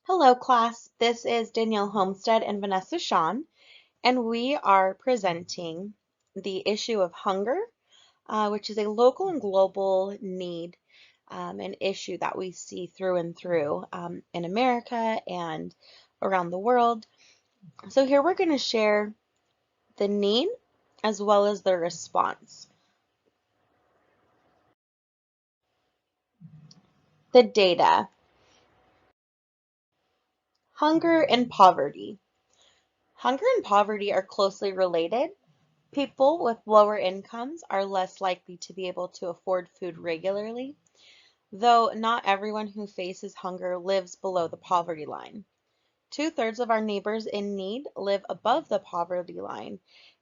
Hello, class. This is Danielle Homstad and Vanessa Shawn, and we are presenting the issue of hunger, which is a local and global need, an issue that we see through and through in America and around the world. So here we're going to share the need as well as the response. The data. Hunger and poverty. Hunger and poverty are closely related. People with lower incomes are less likely to be able to afford food regularly, though not everyone who faces hunger lives below the poverty line. Two-thirds of our neighbors in need live above the poverty line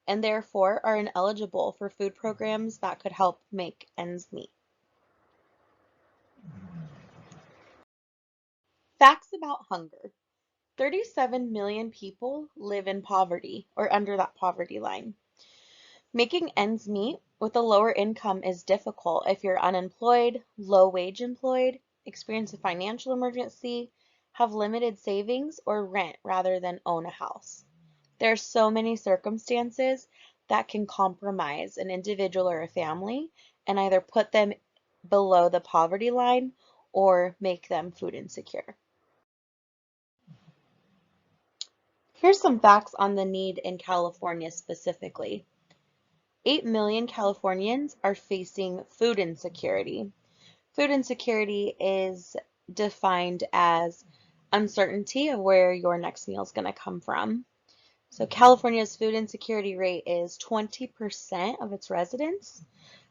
and therefore are ineligible for food programs that could help make ends meet. Facts about hunger. 37 million people live in poverty or under that poverty line. Making ends meet with a lower income is difficult if you're unemployed, low-wage employed, experience a financial emergency, have limited savings, or rent rather than own a house. There are so many circumstances that can compromise an individual or a family and either put them below the poverty line or make them food insecure. Here's some facts on the need in California specifically. 8 million Californians are facing food insecurity. Food insecurity is defined as uncertainty of where your next meal is going to come from. So California's food insecurity rate is 20% of its residents.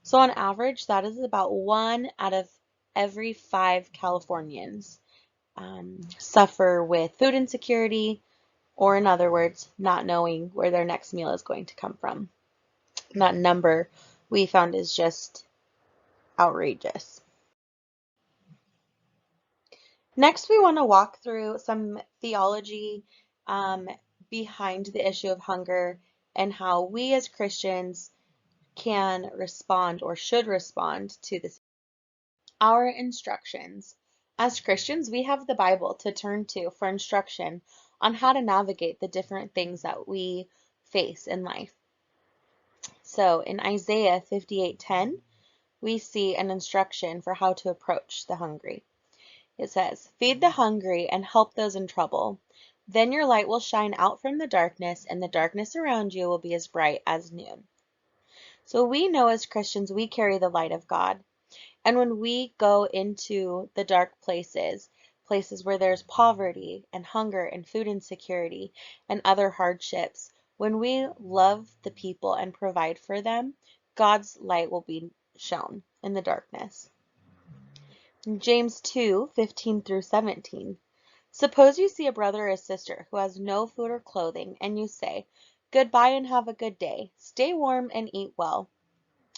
So on average, that is about 1 out of every 5 Californians suffer with food insecurity, or in other words, not knowing where their next meal is going to come from. And that number we found is just outrageous. Next, we want to walk through some theology behind the issue of hunger and how we as Christians can respond or should respond to this. Our instructions. As Christians, we have the Bible to turn to for instruction on how to navigate the different things that we face in life. So in Isaiah 58:10, we see an instruction for how to approach the hungry. It says, "Feed the hungry and help those in trouble. Then your light will shine out from the darkness, and the darkness around you will be as bright as noon." So we know as Christians we carry the light of God. And when we go into the dark places, places where there's poverty and hunger and food insecurity and other hardships, when we love the people and provide for them, God's light will be shown in the darkness. James 2:15 through 17. Suppose you see a brother or a sister who has no food or clothing, and you say, "Goodbye and have a good day. Stay warm and eat well."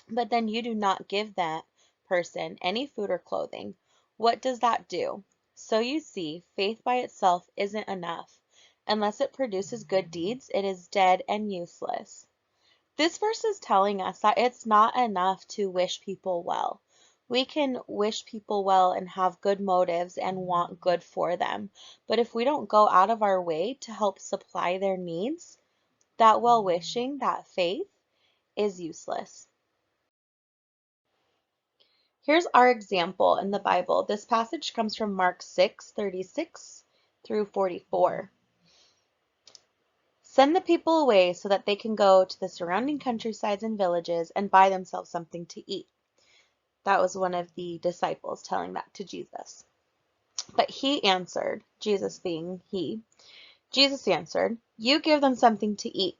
But then you do not give that person any food or clothing. What does that do? So you see, faith by itself isn't enough. Unless it produces good deeds, it is dead and useless. This verse is telling us that it's not enough to wish people well. We can wish people well and have good motives and want good for them. But if we don't go out of our way to help supply their needs, that well-wishing, that faith, is useless. Here's our example in the Bible. This passage comes from Mark 6:36 through 44. Send the people away so that they can go to the surrounding countrysides and villages and buy themselves something to eat. That was one of the disciples telling that to Jesus. But he answered, Jesus being he, Jesus answered, "You give them something to eat."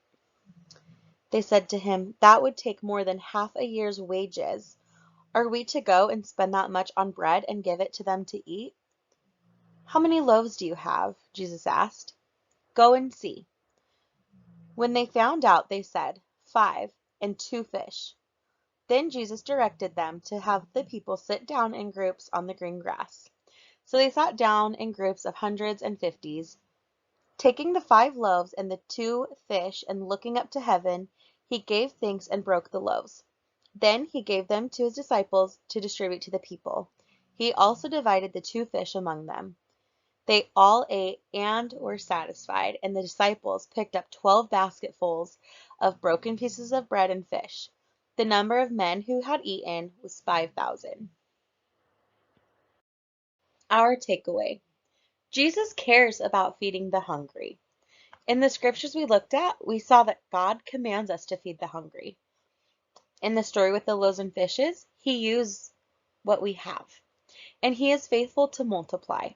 They said to him, "That would take more than half a year's wages. Are we to go and spend that much on bread and give it to them to eat?" "How many loaves do you have?" Jesus asked. "Go and see." When they found out, they said, "5, and 2 fish." Then Jesus directed them to have the people sit down in groups on the green grass. So they sat down in groups of hundreds and fifties. Taking the 5 loaves and the 2 fish and looking up to heaven, he gave thanks and broke the loaves. Then he gave them to his disciples to distribute to the people. He also divided the 2 fish among them. They all ate and were satisfied, and the disciples picked up 12 basketfuls of broken pieces of bread and fish. The number of men who had eaten was 5,000. Our takeaway: Jesus cares about feeding the hungry. In the scriptures we looked at, we saw that God commands us to feed the hungry. In the story with the loaves and fishes, He used what we have, and He is faithful to multiply.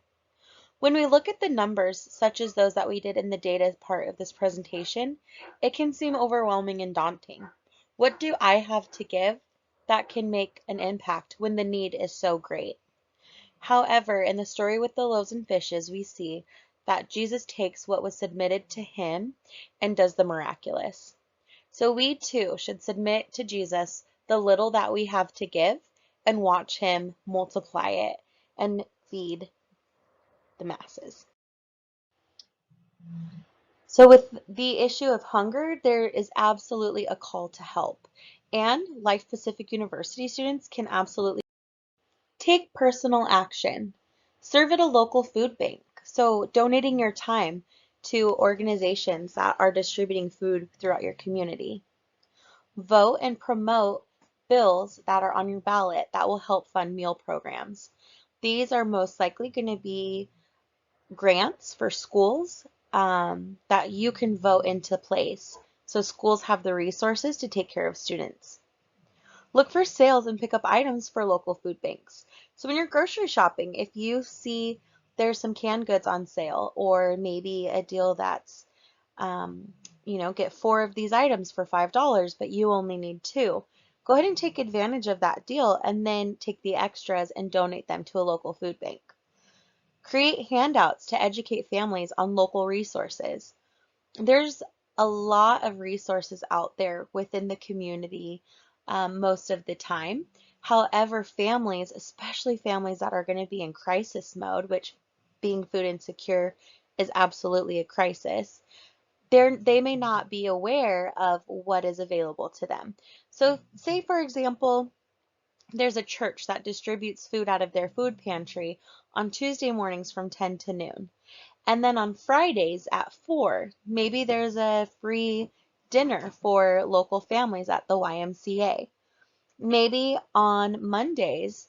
When we look at the numbers, such as those that we did in the data part of this presentation, it can seem overwhelming and daunting. What do I have to give that can make an impact when the need is so great? However, in the story with the loaves and fishes, we see that Jesus takes what was submitted to Him and does the miraculous. So we too should submit to Jesus the little that we have to give and watch Him multiply it and feed the masses. So with the issue of hunger, there is absolutely a call to help. And Life Pacific University students can absolutely take personal action. Serve at a local food bank. So donating your time to organizations that are distributing food throughout your community. Vote and promote bills that are on your ballot that will help fund meal programs. These are most likely going to be grants for schools that you can vote into place so schools have the resources to take care of students. Look for sales and pick up items for local food banks. So when you're grocery shopping, if you see there's some canned goods on sale or maybe a deal that's, get 4 of these items for $5, but you only need 2. Go ahead and take advantage of that deal and then take the extras and donate them to a local food bank. Create handouts to educate families on local resources. There's a lot of resources out there within the community most of the time. However, families, especially families that are going to be in crisis mode, which being food insecure is absolutely a crisis, they may not be aware of what is available to them. So say, for example, there's a church that distributes food out of their food pantry on Tuesday mornings from 10 to noon. And then on Fridays at 4, maybe there's a free dinner for local families at the YMCA. Maybe on Mondays,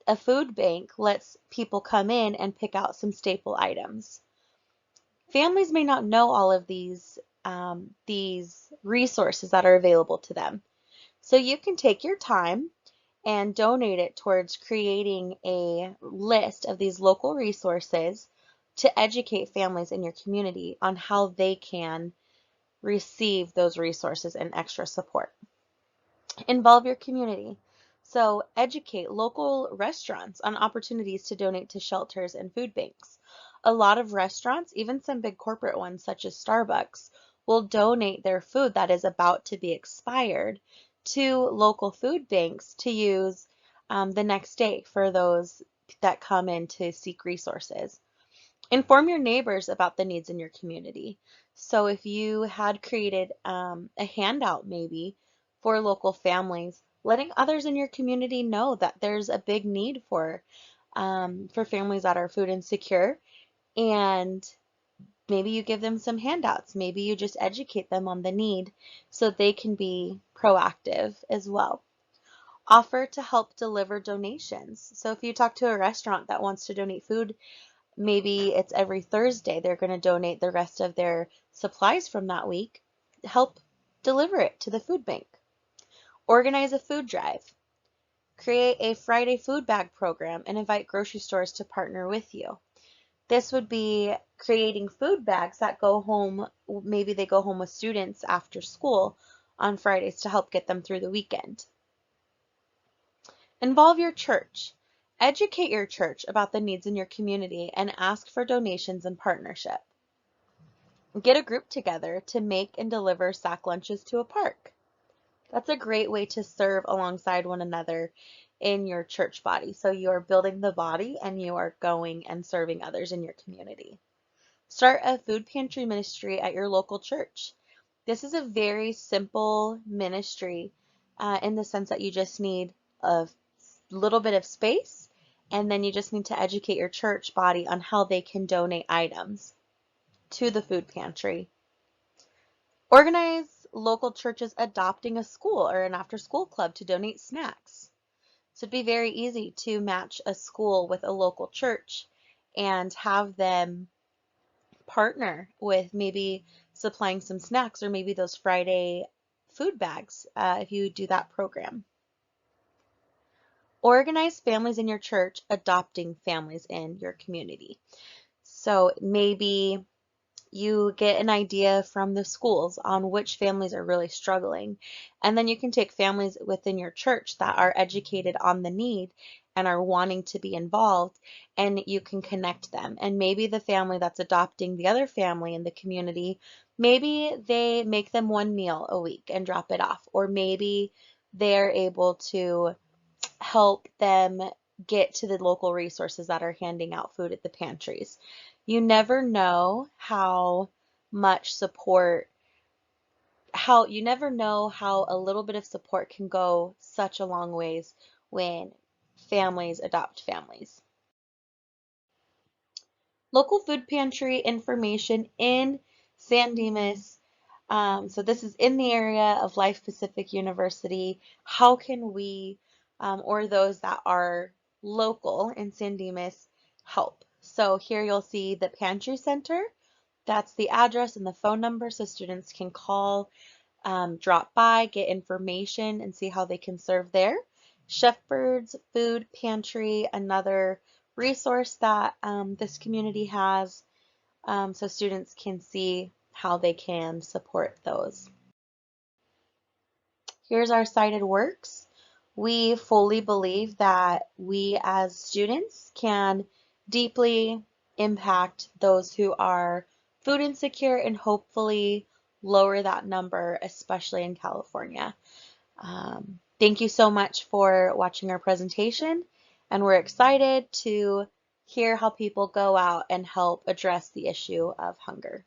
a food bank lets people come in and pick out some staple items. Families may not know all of these resources that are available to them. So you can take your time and donate it towards creating a list of these local resources to educate families in your community on how they can receive those resources and extra support. Involve your community. So educate local restaurants on opportunities to donate to shelters and food banks. A lot of restaurants, even some big corporate ones such as Starbucks, will donate their food that is about to be expired to local food banks to use the next day for those that come in to seek resources. Inform your neighbors about the needs in your community. So if you had created a handout maybe for local families, letting others in your community know that there's a big need for families that are food insecure, and maybe you give them some handouts. Maybe you just educate them on the need so they can be proactive as well. Offer to help deliver donations. So if you talk to a restaurant that wants to donate food, maybe it's every Thursday they're going to donate the rest of their supplies from that week. Help deliver it to the food bank. Organize a food drive. Create a Friday food bag program and invite grocery stores to partner with you. This would be creating food bags that go home, maybe they go home with students after school on Fridays to help get them through the weekend. Involve your church. Educate your church about the needs in your community and ask for donations and partnership. Get a group together to make and deliver sack lunches to a park. That's a great way to serve alongside one another in your church body. So you are building the body and you are going and serving others in your community. Start a food pantry ministry at your local church. This is a very simple ministry in the sense that you just need a little bit of space And then you just need to educate your church body on how they can donate items to the food pantry. Organize local churches adopting a school or an after-school club to donate snacks. So it'd be very easy to match a school with a local church and have them partner with maybe supplying some snacks or maybe those Friday food bags if you do that program. Organize families in your church adopting families in your community. So maybe you get an idea from the schools on which families are really struggling. And then you can take families within your church that are educated on the need and are wanting to be involved, and you can connect them. And maybe the family that's adopting the other family in the community, maybe they make them one meal a week and drop it off, or maybe they're able to help them get to the local resources that are handing out food at the pantries. You never know how much support, how you never know how a little bit of support can go such a long ways when families adopt families. Local food pantry information in San Dimas. So this is in the area of Life Pacific University. How can we, or those that are local in San Dimas, help? So here you'll see the Pantry Center. That's the address and the phone number so students can call, drop by, get information, and see how they can serve there. Shepherd's Food Pantry, another resource that this community has, so students can see how they can support those. Here's our cited works. We fully believe that we as students can deeply impact those who are food insecure and hopefully lower that number, especially in California. Thank you so much for watching our presentation, and we're excited to hear how people go out and help address the issue of hunger.